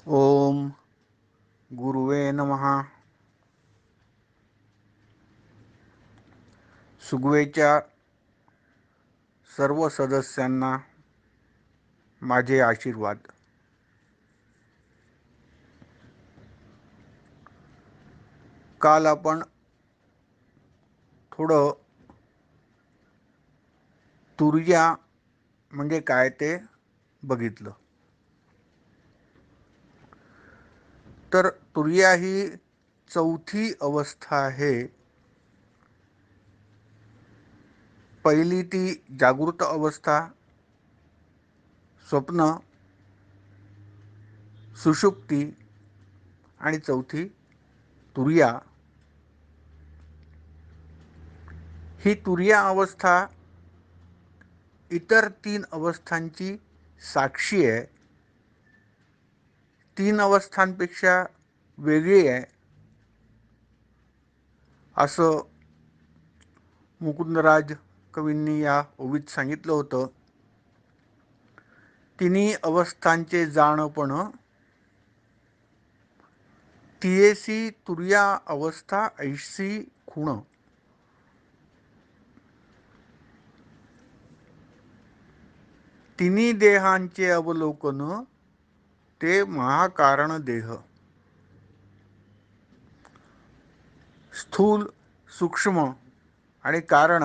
ओम गुरुवे नमः. सुगवेच्या सर्व सदस्यांना माझे आशीर्वाद. काल आपण थोडं तुर्या म्हणजे काय ते बघितलं. तर तुर्या ही चौथी अवस्था आहे. पहिली ती जागृत अवस्था, स्वप्न, सुषुप्ती आणि चौथी तुर्या. ही तुर्या अवस्था इतर तीन अवस्थांची साक्षी आहे, तीन अवस्थांपेक्षा वेगळी आहे असं मुकुंदराज कवींनी या ओवीत सांगितलं होतं. तिन्ही अवस्थांचे जाणपण तियेसी तुर्या अवस्था ऐशी खुण. तिन्ही देहांचे अवलोकन ते महाकारण देह. स्थूल, सूक्ष्म आणि कारण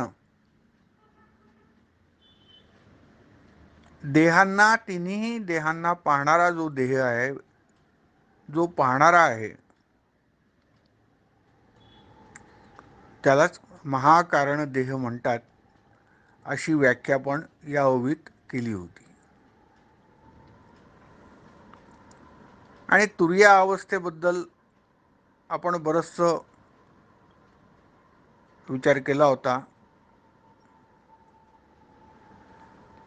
देहांना, तिन्ही देहांना पाहणारा जो देह आहे, जो पाहणारा आहे, त्यालाच महाकारण देह म्हणतात अशी व्याख्या पण या ओवीत केली होती. आणि तुर्या अवस्थेबद्दल आपण बरंचसं विचार केला होता.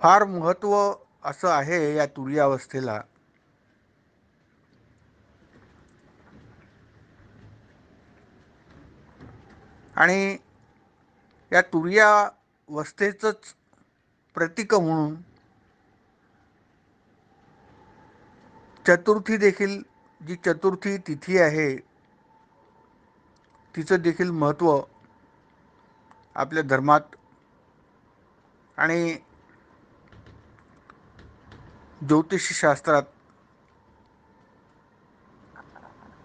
फार महत्त्व असं आहे या तुर्या अवस्थेला. आणि या तुर्या अवस्थेचंच प्रतीक म्हणून चतुर्थी देखील, जी चतुर्थी तिथी आहे, तिचं देखील महत्त्व आपल्या धर्मात आणि ज्योतिषशास्त्रात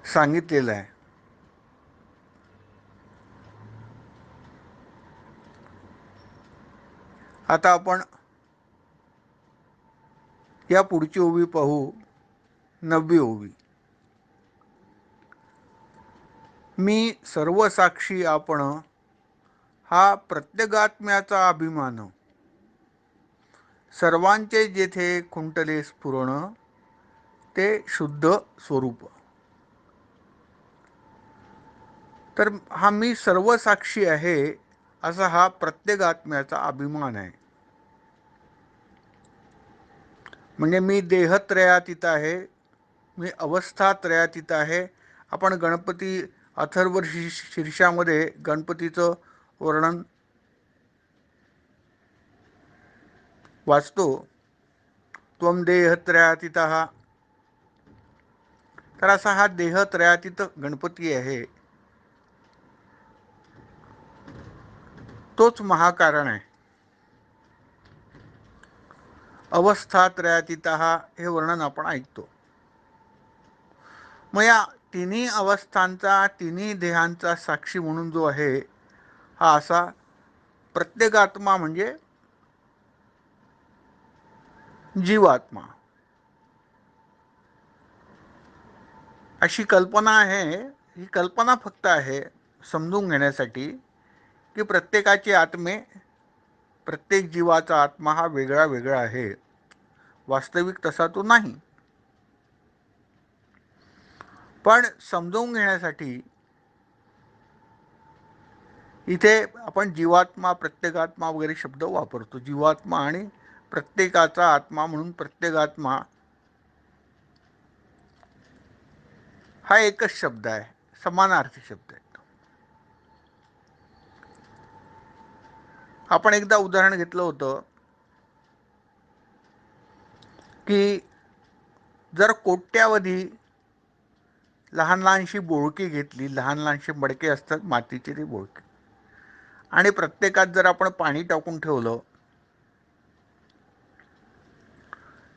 सांगितलेलं आहे. आता आपण या पुढची ओवी पाहू, 9वी ओवी. मी सर्वसाक्षी आपण, हा प्रत्यगात्म्याचा अभिमान. सर्वांचे जेथे खुंटले स्फुरण, ते शुद्ध स्वरूप. तर हा मी सर्वसाक्षी आहे असा हा प्रत्यगात्म्याचा अभिमान आहे. म्हणजे मी देहत्रयातीत आहे, मी अवस्थात्रयातीत आहे. आपण गणपती अथर्व शीर्षामध्ये गणपतीचं वर्णन वाचतो. त्वं देहत्रयातीतः. तर असा हा देहत्रयातीत गणपती आहे, तोच महाकारण आहे. अवस्थात्रयातीतः हे वर्णन आपण ऐकतो. मग या तिन्ही अवस्थांचा, तिन्ही देहांचा साक्षी म्हणून जो आहे, हा असा प्रत्येगात्मा म्हणजे जीवात्मा अशी कल्पना आहे. ही कल्पना फक्त आहे समजून घेण्यासाठी की प्रत्येकाचे आत्मे, प्रत्येक जीवाचा आत्मा हा वेगळा वेगळा आहे. वास्तविक तसा तो नाही. पण समजून घेण्यासाठी इथे आपण जीवात्मा, प्रत्येकात्मा वगैरे शब्द वापरतो. जीवात्मा आणि प्रत्येकाचा आत्मा म्हणून प्रत्येकात्मा हा एकच शब्द आहे, समानार्थी शब्द आहे. आपण एकदा उदाहरण घेतलं होतं की जर कोट्यावधी लहान लहानशी बोळकी घेतली, लहान लहानशी मडके असतात मातीची ती बोळकी, आणि प्रत्येकात जर आपण पाणी टाकून ठेवलं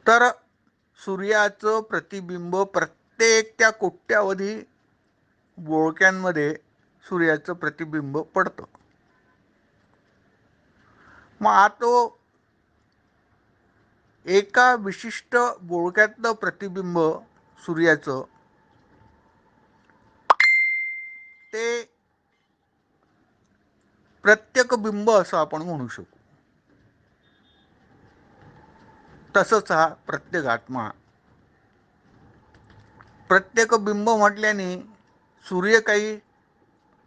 तर सूर्याचं प्रतिबिंब प्रत्येक त्या कोट्यावधी बोळक्यांमध्ये सूर्याचं प्रतिबिंब पडतं. मग तो एका विशिष्ट बोळक्यातलं प्रतिबिंब सूर्याचं ते प्रत्येक बिंब असं आपण म्हणू शकू. तसंच हा प्रत्येक आत्मा, प्रत्येक बिंब म्हटल्याने सूर्य काही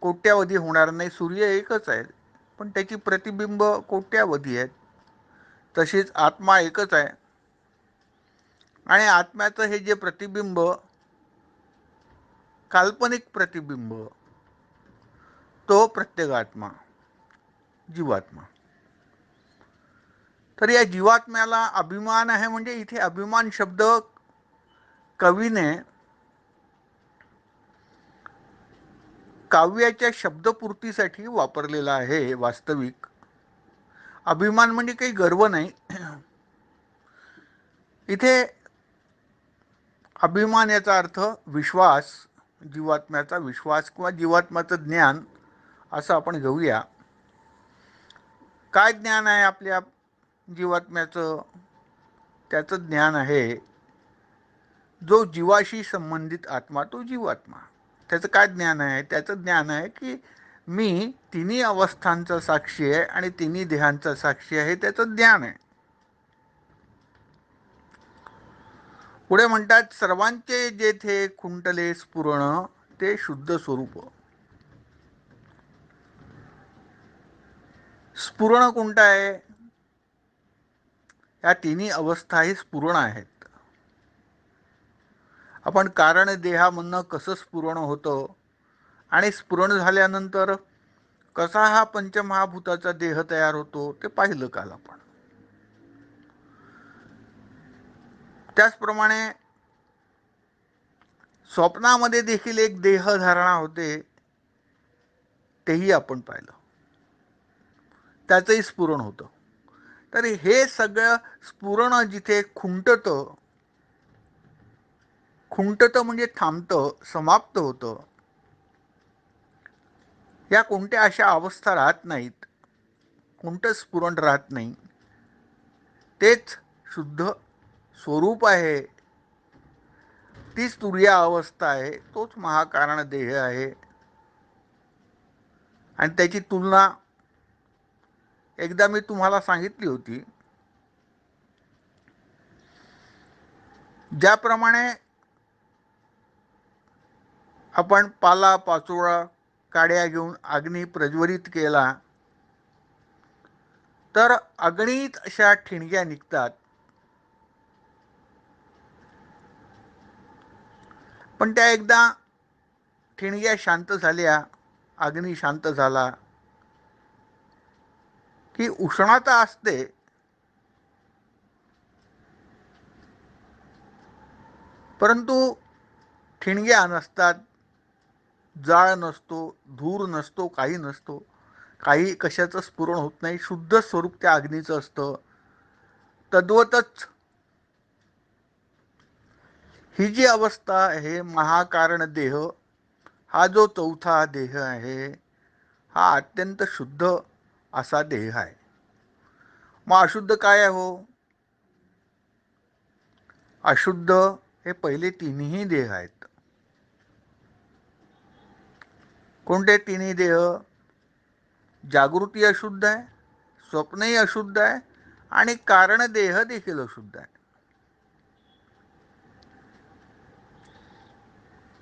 कोट्यावधी होणार नाही. सूर्य एकच आहे, पण त्याची प्रतिबिंब कोट्यावधी आहेत. तशीच आत्मा एकच आहे, आणि आत्म्याचं हे जे प्रतिबिंब, काल्पनिक प्रतिबिंब, तो प्रत्येक आत्मा, जीवात्मा. तर या जीवात्म्याला अभिमान आहे. म्हणजे इथे अभिमान शब्द कवीने काव्याच्या शब्दपूर्तीसाठी वापरलेला आहे. वास्तविक अभिमान म्हणजे काही गर्व नाही. इथे अभिमान याचा अर्थ विश्वास, जीवात्म्याचा विश्वास किंवा जीवात्म्याचं ज्ञान असं आपण घेऊया. काय ज्ञान आहे आपल्या जीवात्म्याचं? त्याचं ज्ञान आहे, जो जीवाशी संबंधित आत्मा तो जीवात्मा. त्याचं काय ज्ञान आहे? त्याचं ज्ञान आहे की मी तिन्ही अवस्थांचा साक्षी आहे आणि तिन्ही देहांचा साक्षी आहे. त्याचं ज्ञान आहे. पुढे म्हणतात, सर्वांचे जेथे खुंटले स्फुरण ते शुद्ध स्वरूप. स्फुरण कोणतं आहे? या तिन्ही अवस्था ही स्फुरण आहेत. आपण कारण देहामधनं कसं स्फुरण होतं आणि स्फुरण झाल्यानंतर कसा हा पंचमहाभूताचा देह तयार होतो ते पाहिलं काल आपण. त्याचप्रमाणे स्वप्नामध्ये देखील एक देह धारणा होते, तेही आपण पाहिलं. त्याचंही स्फुरण होतं. तर हे सगळं स्फुरण जिथे खुंटतं, खुंटतं म्हणजे थांबतं, समाप्त होतं, या कोणत्या अशा अवस्था राहत नाहीत, कोणतं स्फुरण राहत नाही. तेच शुद्ध स्वरूप आहे. तीच तुर्या अवस्था आहे. तोच महाकारण देह आहे. आणि त्याची तुलना एकदा मी तुम्हाला सांगितली होती. ज्याप्रमाणे आपण पाला पाचोळा काड्या घेऊन अग्नी प्रज्वलित केला तर अगणित अशा ठिणग्या निघतात, पण त्या एकदा ठिणग्या शांत झाल्या, अग्नी शांत झाला की उष्णता असते, परंतु ठिणग्या नसतात, जाळ नसतो, धूर नसतो, काही नसतो, काही कशाचं स्फुरण होत नाही. शुद्ध स्वरूप त्या अग्नीचं असतं. तद्वतच ही जी अवस्था आहे, महाकारण देह, हा जो चौथा देह आहे, हा अत्यंत शुद्ध असा देह आहे. मग अशुद्ध काय आहे हो? अशुद्ध हे पहिले तिन्ही देह आहेत. कोणते तिन्ही देह? जागृती अशुद्ध आहे, स्वप्नही अशुद्ध आहे, आणि कारण देह देखील अशुद्ध आहे.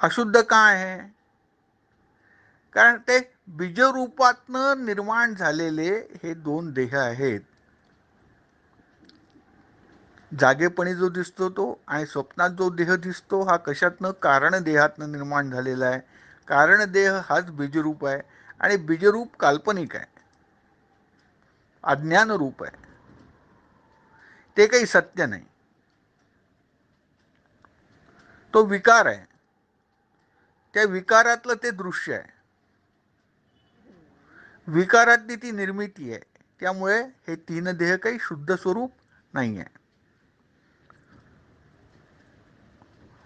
अशुद्ध का आहे? कारण ते बीजरूपातनं निर्माण झालेले हे दोन देह आहेत. जागेपणी जो दिसतो तो आणि स्वप्नात जो देह दिसतो हा कशातनं? कारण देहातनं निर्माण झालेला आहे. कारण देह हाच बीजरूप आहे, आणि बीजरूप काल्पनिक आहे, अज्ञान रूप आहे, ते काही सत्य नाही. तो विकार आहे, त्या विकारातलं ते दृश्य आहे, विकारातली ती निर्मिती आहे. त्यामुळे हे तीन देह काही शुद्ध स्वरूप नाही आहे.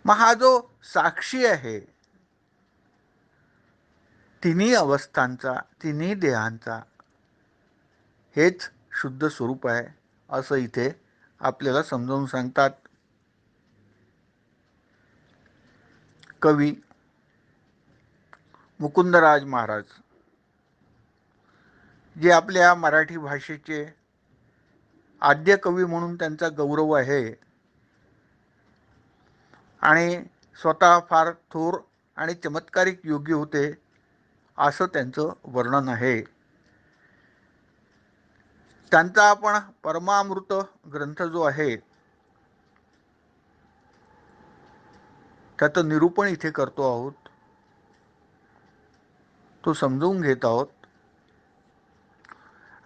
मग हा जो साक्षी आहे तिन्ही अवस्थांचा, तिन्ही देहांचा, हेच शुद्ध स्वरूप आहे असं इथे आपल्याला समजावून सांगतात कवी मुकुंदराज महाराज, जे आपल्या मराठी भाषेचे आद्य कवी म्हणून त्यांचा गौरव आहे आणि स्वतः फार थोर आणि चमत्कारिक योगी होते असं त्यांचं वर्णन आहे. त्यांचा आपण परमामृत ग्रंथ जो आहे त्याचं निरूपण इथे करतो आहोत, तो समजून घेत आहोत.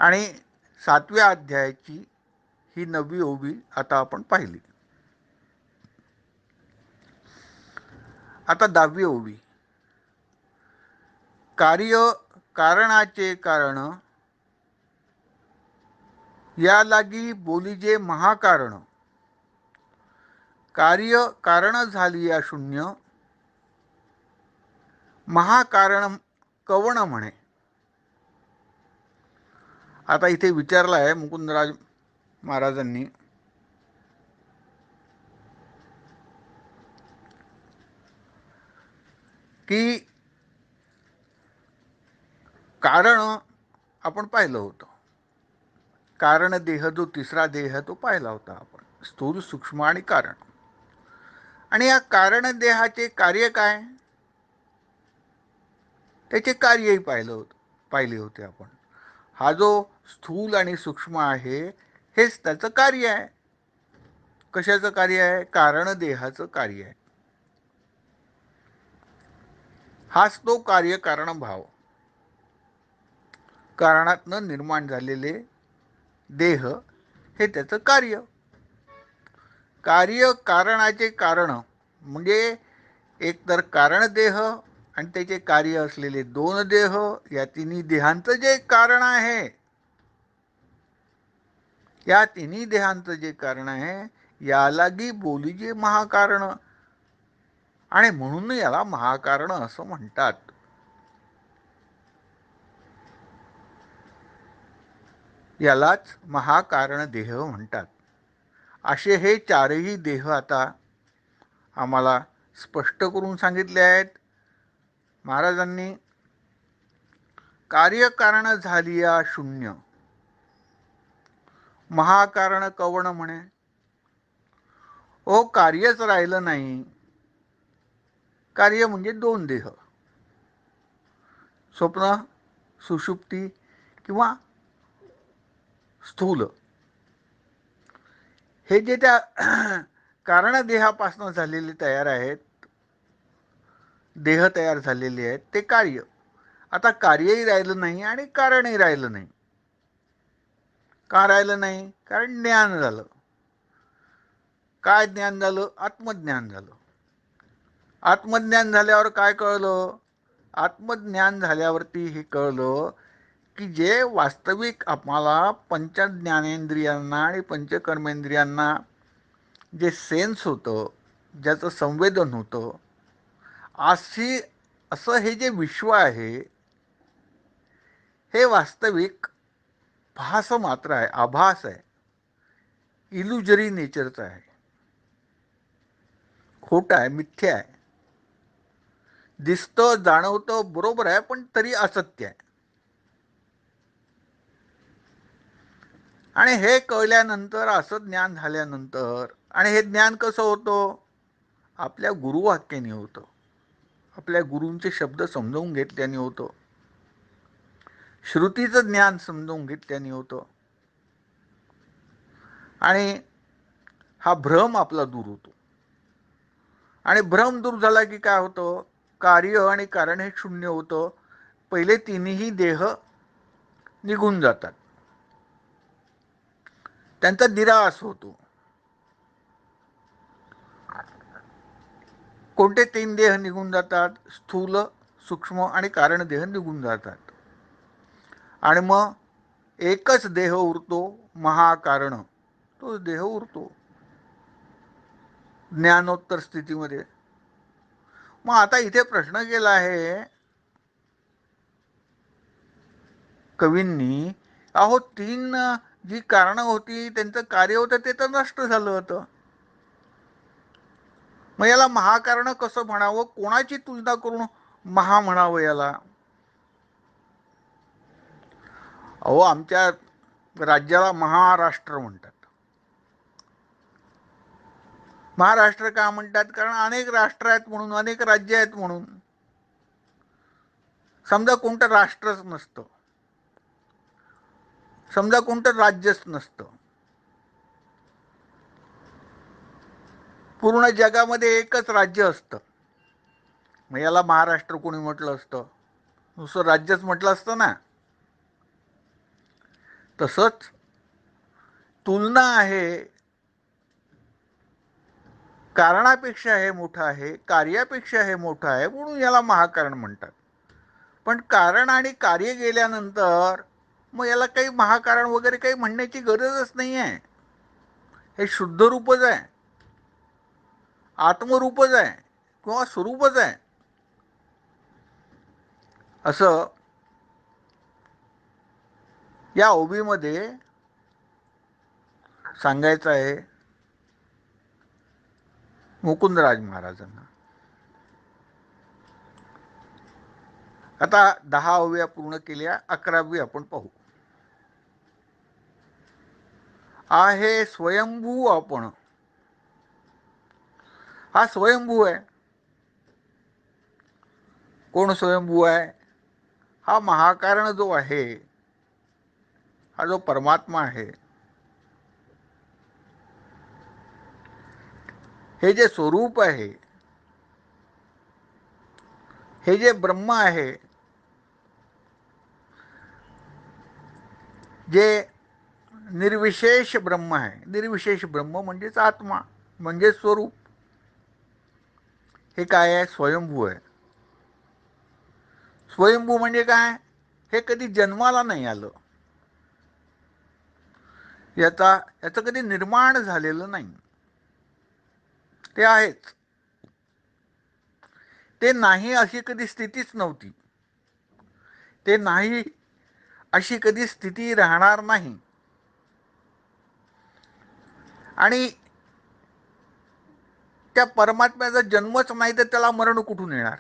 आणि 7व्या अध्यायाची ही 9वी ओवी आता आपण पाहिली. आता 10वी ओवी, कार्य कारणाचे कारण, या लागी बोलीजे महाकारण, कार्य कारण झाली या शून्य, महाकारण कवण म्हणे. आता इथे विचारलं आहे मुकुंदराज महाराजांनी की कारण आपण पाहिलं होतं, कारण देह जो तिसरा देह तो पाहिला होता आपण, स्थूल सूक्ष्म आणि कारण. आणि या कारण देहाचे कार्य काय, त्याचे कार्यही पाहिले होते आपण. हा जो स्थूल आणि सूक्ष्म आहे हेच त्याचं कार्य आहे. कशाचं कार्य आहे, कारण देहाचं कार्य आहे. हाच तो कार्यकारण भाव, कारणातनं निर्माण झालेले देह हे त्याचं कार्य. कार्य कारणाचे कारण म्हणजे एक तर कारण देह आणि त्याचे कार्य असलेले दोन देह, या तिन्ही देहांचं जे कारण आहे, या तिन्ही देहांचं जे कारण आहे यालागी बोलीजे महाकारण, आणि म्हणून याला महाकारण असं म्हणतात. यालाच महाकारण देह म्हणतात. असे हे चारही देह आता आम्हाला स्पष्ट करून सांगितले आहेत महाराजांनी. कार्यकारण झालिया शून्य, महाकारण कवण म्हणे. ओ कार्यच राहिलं नाही. कार्य म्हणजे दोन देह, स्वप्न सुषुप्ती किंवा स्थूल, हे जे त्या कारण देहापासून झालेले तयार आहेत, देह तयार झालेले आहेत, ते कार्य. आता कार्यही राहिलं नाही आणि कारणही राहिलं नाही. का राहिलं नाही, कारण ज्ञान झालं. काय ज्ञान झालं, आत्मज्ञान झालं. आत्मज्ञान झाल्यावर काय कळलं, आत्मज्ञान झाल्यावरती हे कळलं की जे वास्तविक आम्हाला पंचज्ञानेंद्रियांना आणि पंचकर्मेंद्रियांना जे सेन्स होतं, ज्याचं संवेदन होतं, असं हे जे विश्व आहे हे वास्तविक भास मात्र आहे, आभास आहे, इल्युजरी नेचरचं आहे, खोटं आहे, मिथ्या आहे. दिसतं जाणवतं बरोबर आहे, पण तरी असत्य आहे. आणि हे कळल्यानंतर, असं ज्ञान झाल्यानंतर, आणि हे ज्ञान कसं होतं, आपल्या गुरुवाक्याने होतं, आपल्या गुरूंचे शब्द समजावून घेतल्याने होतं, श्रुतीचं ज्ञान समजावून घेतल्याने होतं. आणि हा भ्रम आपला दूर होतो. आणि भ्रम दूर झाला की काय होतं, कार्य आणि कारण हे शून्य होतं. पहिले तिन्ही देह निघून जातात, त्यांचा निराश होतो. कोणते 3 देह निघून जातात? स्थूल, सूक्ष्म आणि कारण देह निघून जातात आणि मग एकच देह उरतो, महाकारण. तो देह उरतो ज्ञानोत्तर स्थितीमध्ये. मग आता इथे प्रश्न केला आहे कवींनी, अहो 3 जी कारणं होती त्यांचं कार्य होतं ते तर नष्ट झालं होतं. मग याला महाकारण कसं म्हणावं? कोणाची तुलना करून महा म्हणावं याला? अहो आमच्या राज्याला महाराष्ट्र म्हणतात. महाराष्ट्र का म्हणतात? कारण अनेक राष्ट्र आहेत म्हणून, अनेक राज्य आहेत म्हणून. समजा कोणतं राष्ट्रच नसतं, समजा कोणतं राज्यच नसतं, पूर्ण जगामध्ये एकच राज्य असतं, मग याला महाराष्ट्र कोणी म्हटलं असतं? नुसतं राज्यच म्हटलं असतं ना. तसंच तुलना आहे, कारणापेक्षा हे मोठं आहे, कार्यापेक्षा हे मोठं आहे म्हणून याला महाकारण म्हणतात. पण कारण आणि कार्य गेल्यानंतर मग याला काही महाकारण वगैरे काही म्हणण्याची गरजच नाही आहे. हे शुद्ध रूपच आहे, आत्मरूपच आहे किंवा स्वरूपच आहे असं या ओबीमध्ये सांगायचं आहे मुकुंदराज महाराजांना. आता 10 ओव्या पूर्ण केल्या, 11वी आपण पाहू. आहे स्वयंभू आपण. हा स्वयंभू आहे. कोण स्वयंभू आहे? हा महाकारण जो आहे, हा जो परमात्मा आहे, हे जे स्वरूप आहे, हे जे ब्रह्म आहे, जे निर्विशेष ब्रह्म आहे. निर्विशेष ब्रह्म म्हणजेच आत्मा, म्हणजे स्वरूप. हे काय आहे? स्वयंभू आहे. स्वयंभू म्हणजे काय? हे कधी जन्माला नाही आलं, याचं कधी निर्माण झालेलं नाही. ते आहेच. ते नाही अशी कधी स्थितीच नव्हती. ते नाही अशी कधी स्थिती राहणार नाही. आणि त्या परमात्म्याचा जन्मच नाही तर त्याला मरण कुठून येणार?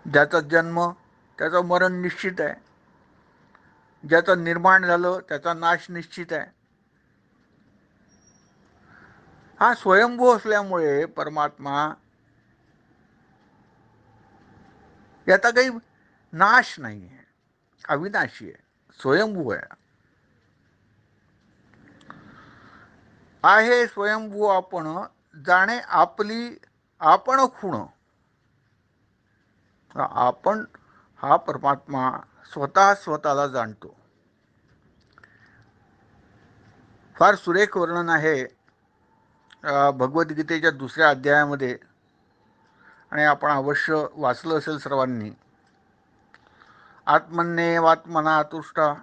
ज्याचा जन्म त्याचं मरण निश्चित आहे, ज्याचं निर्माण झालं त्याचा नाश निश्चित आहे. हा स्वयंभू असल्यामुळे परमात्मा याचा काही नाश नाही आहे, अविनाशी आहे, स्वयंभू आहे. आहे स्वयंभू आपण, जाणे आपली आपण खुण. आपण हा परमात्मा स्वतः स्वतःला जाणतो. फार सुरेख वर्णन आहे भगवद्गीतेच्या 2ऱ्या अध्यायामध्ये, आणि आपण अवश्य वाचलं असेल सर्वांनी. आत्मन्येवात्मना तुष्टा.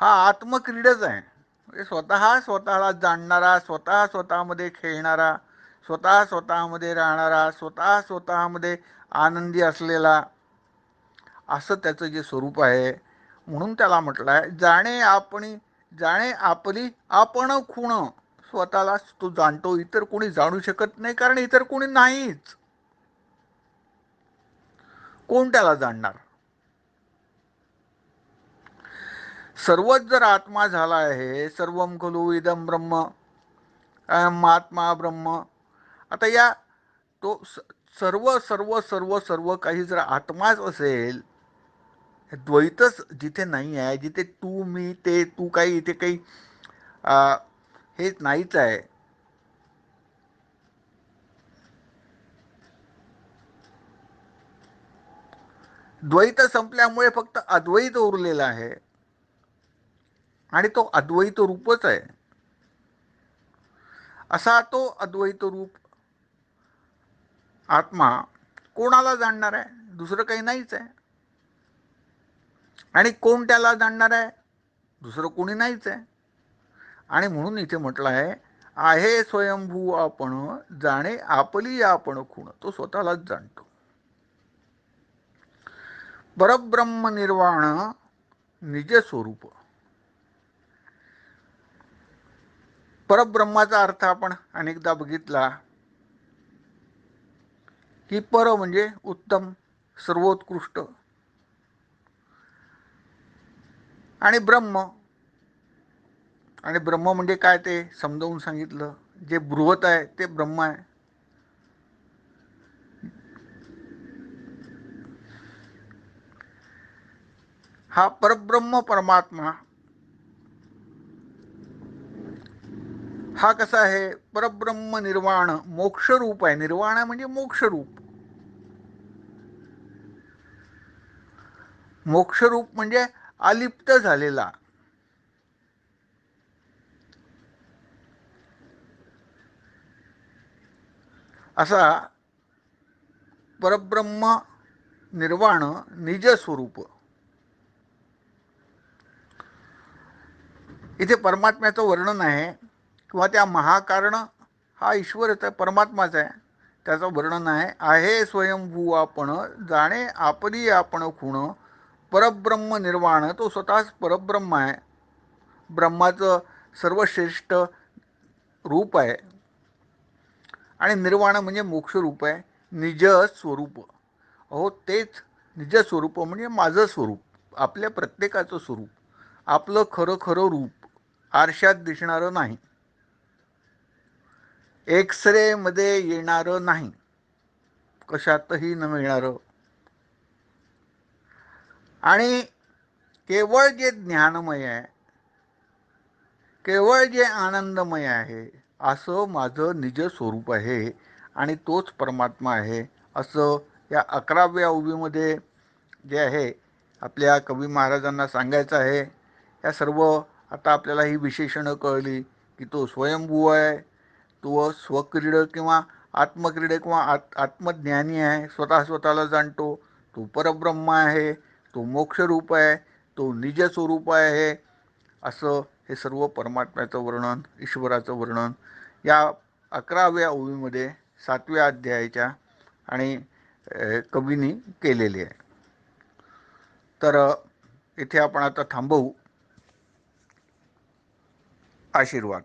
हा आत्मक्रीडच आहे. म्हणजे स्वतः स्वतःला जाणणारा, स्वतः स्वतःमध्ये खेळणारा, स्वतः स्वतःमध्ये राहणारा, स्वतः स्वतःमध्ये आनंदी असलेला, असं त्याचं जे स्वरूप आहे. म्हणून त्याला म्हटलं आहे जाणे आपली आपण खुण. स्वतःलाच तो जाणतो, इतर कोणी जाणू शकत नाही, कारण इतर कोणी नाहीच. कोण त्याला जाणणार? सर्वच जर आत्मा झाला आहे, सर्वम खलु इदम ब्रह्म, अहम आत्मा ब्रह्म. आता या तो सर्व सर्व सर्व सर्व काही जर आत्माच असेल, द्वैतच जिथे नाही आहे, जिथे तू मी ते तू काही, इथे काही हेच नाहीच आहे. द्वैत संपल्यामुळे फक्त अद्वैत उरलेला आहे, आणि तो अद्वैत रूपच आहे. असा तो अद्वैत रूप आत्मा कोणाला जाणणार आहे? दुसरं काही नाहीच आहे. आणि कोण त्याला जाणणार आहे? दुसरं कोणी नाहीच आहे. आणि म्हणून इथे म्हटलं आहे स्वयंभू आपण जाणे आपली आपण खूण. तो स्वतःलाच जाणतो. परब्रह्म निर्वाण निज स्वरूप. परब्रह्माचा अर्थ आपण अनेकदा बघितला की पर म्हणजे उत्तम, सर्वोत्कृष्ट, आणि ब्रह्म. आणि ब्रह्म म्हणजे काय ते समजावून सांगितलं. जे बृहत आहे ते ब्रह्म आहे. हा परब्रह्म परमात्मा हा कसा आहे? परब्रह्म निर्वाण मोक्ष रूप आहे. निर्वाण म्हणजे मोक्ष रूप. मोक्ष रूप म्हणजे अलिप्त झालेला. असा परब्रह्म निर्वाण निज स्वरूप. इथे परमात्म्याचं वर्णन आहे किंवा त्या महाकारण हा ईश्वरच आहे, परमात्माच आहे, त्याचं वर्णन आहे स्वयंभू आपण जाणे आपली आपण खूण. परब्रह्म निर्वाण, तो स्वतःच परब्रह्म आहे. ब्रह्माचं सर्वश्रेष्ठ रूप आहे. आणि निर्वाण म्हणजे मोक्ष रूप आहे. निज स्वरूप. अहो तेच निज स्वरूप म्हणजे माझं स्वरूप, आपल्या प्रत्येकाचं स्वरूप, आपलं खरं खरं रूप, आरशात दिसणारं नाही, एक्सरे मध्ये येणारं नाही, कशातही न मिळणारं, आणि केवळ जे ज्ञानमय आहे, केवळ जे आनंदमय आहे, असं माझं निज स्वरूप आहे. आणि तोच परमात्मा आहे असं या 11व्या ओवीमध्ये जे आहे आपल्या कवी महाराजांना सांगायचं आहे. या सर्व आता आपल्याला ही विशेषणं कळली की तो स्वयंभू आहे, तो स्वक्रीड किंवा आत्मक्रीड किंवा आत्मज्ञानी आहे, स्वतः स्वतःला जाणतो, तो परब्रह्म आहे, तो मोक्षरूप आहे, तो निज स्वरूप आहे. असं हे सर्व परमात्म्याचं वर्णन, ईश्वराचं वर्णन या 11व्या ओवीमध्ये 7व्या अध्यायाच्या आणि कवींनी केलेले आहे. तर इथे आपण आता थांबवू. आशीर्वाद.